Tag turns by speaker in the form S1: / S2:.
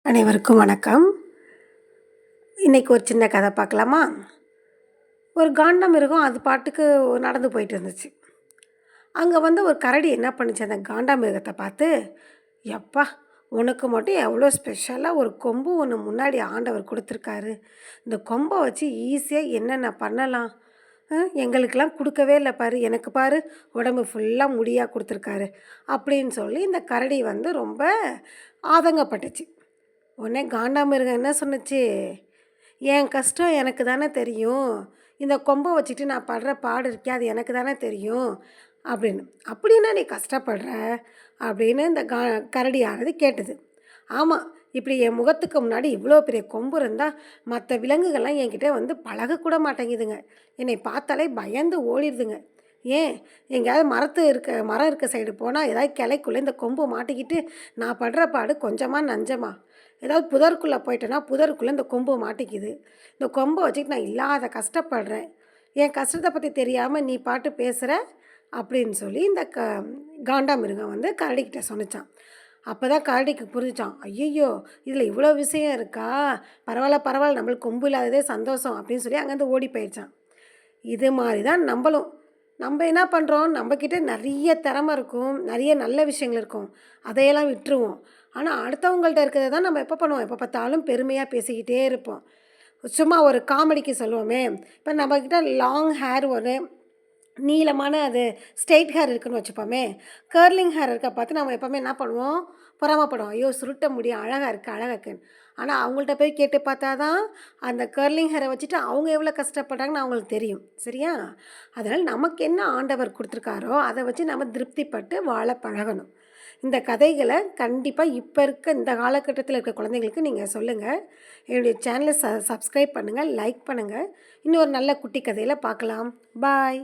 S1: அனைவருக்கும் வணக்கம். இன்றைக்கி ஒரு சின்ன கதை பார்க்கலாமா? ஒரு காண்டாமிருகம் அது பாட்டுக்கு நடந்து போயிட்டு இருந்துச்சு. அங்கே ஒரு கரடி என்ன பண்ணுச்சு, அந்த காண்டாமிருகத்தை பார்த்து, "எப்பா, உனக்கு மட்டும் எவ்வளோ ஸ்பெஷலாக ஒரு கொம்பு ஒன்று முன்னாடி ஆண்டவர் கொடுத்துருக்காரு. இந்த கொம்பை வச்சு ஈஸியாக என்னென்ன பண்ணலாம். எங்களுக்கெல்லாம் கொடுக்கவே இல்லை பாரு, எனக்கு பாரு உடம்பு ஃபுல்லாக முடியாக கொடுத்துருக்காரு" அப்படின்னு சொல்லி இந்த கரடி ரொம்ப ஆதங்கப்பட்டுச்சு. உடனே காண்டாமிருகம் என்ன சொன்னுச்சு, என் கஷ்டம் எனக்கு தானே தெரியும். இந்த கொம்பை வச்சுட்டு நான் படுற பாடு இருக்கே, அது எனக்கு தானே தெரியும் அப்படின்னு. "அப்படின்னா நீ கஷ்டப்படுற?" அப்படின்னு இந்த கரடியானது கேட்டது. "ஆமாம், இப்படி என் முகத்துக்கு முன்னாடி இவ்வளோ பெரிய கொம்பு இருந்தால் மற்ற விலங்குகள்லாம் என்கிட்ட பழகக்கூட மாட்டேங்குதுங்க. என்னை பார்த்தாலே பயந்து ஓடிடுதுங்க. ஏன், எங்கேயாவது மரம் இருக்க சைடு போனால் ஏதாவது கிளைக்குள்ளே இந்த கொம்பு மாட்டிக்கிட்டு நான் படுற பாடு கொஞ்சமா நஞ்சமா? ஏதாவது புதருக்குள்ளே போயிட்டேன்னா புதருக்குள்ளே இந்த கொம்பு மாட்டிக்குது. இந்த கொம்பை வச்சுக்கிட்டு நான் இல்லாத கஷ்டப்படுறேன். என் கஷ்டத்தை பற்றி தெரியாமல் நீ பாட்டு பேசுகிற" அப்படின்னு சொல்லி இந்த காண்டாமிருகம் கரடிக்கிட்ட சொன்னிச்சான். அப்போ தான் கரடிக்கு புரிஞ்சிச்சான். ஐயையோ, இதில் இவ்வளோ விஷயம் இருக்கா, பரவாயில்ல பரவாயில்ல, நம்மளுக்கு கொம்பு இல்லாததே சந்தோஷம் அப்படின்னு சொல்லி அங்கேருந்து ஓடி போயிடுச்சான். இது மாதிரி தான் நம்மளும். நம்ம என்ன பண்ணுறோம், நம்மக்கிட்ட நிறைய திறமை இருக்கும், நிறைய நல்ல விஷயங்கள் இருக்கும், அதையெல்லாம் விட்டுருவோம். ஆனால் அடுத்தவங்கள்ட்ட இருக்கிறத தான் நம்ம எப்போ பண்ணுவோம், எப்போ பார்த்தாலும் பெருமையாக பேசிக்கிட்டே இருப்போம். சும்மா ஒரு காமெடிக்கு சொல்லுவோமே, இப்போ நம்மக்கிட்ட லாங் ஹேர், ஒரு நீளமான அது ஸ்ட்ரெயிட் ஹேர் இருக்குதுன்னு வச்சுப்போமே, கர்லிங் ஹேர் இருக்க பார்த்து நம்ம எப்போவுமே என்ன பண்ணுவோம், பொறாமப்படுவோம். ஐயோ, சுருட்ட முடியும், அழகாக இருக்குது அழகாக இருக்குன்னு. ஆனால் அவங்கள்ட்ட போய் கேட்டு பார்த்தா தான் அந்த கர்லிங் ஹேரை வச்சுட்டு அவங்க எவ்வளோ கஷ்டப்படுறாங்கன்னு அவங்களுக்கு தெரியும். சரியா? அதனால் நமக்கு என்ன ஆண்டவர் கொடுத்துருக்காரோ அதை வச்சு நம்ம திருப்திப்பட்டு வாழ பழகணும். இந்த கதைகளை கண்டிப்பாக இப்போ இருக்க இந்த காலகட்டத்தில் இருக்க குழந்தைங்களுக்கு நீங்கள் சொல்லுங்கள். என்னுடைய சேனலை சப்ஸ்கிரைப் பண்ணுங்கள், லைக் பண்ணுங்கள். இன்னொரு நல்ல குட்டி கதையில் பார்க்கலாம். பாய்.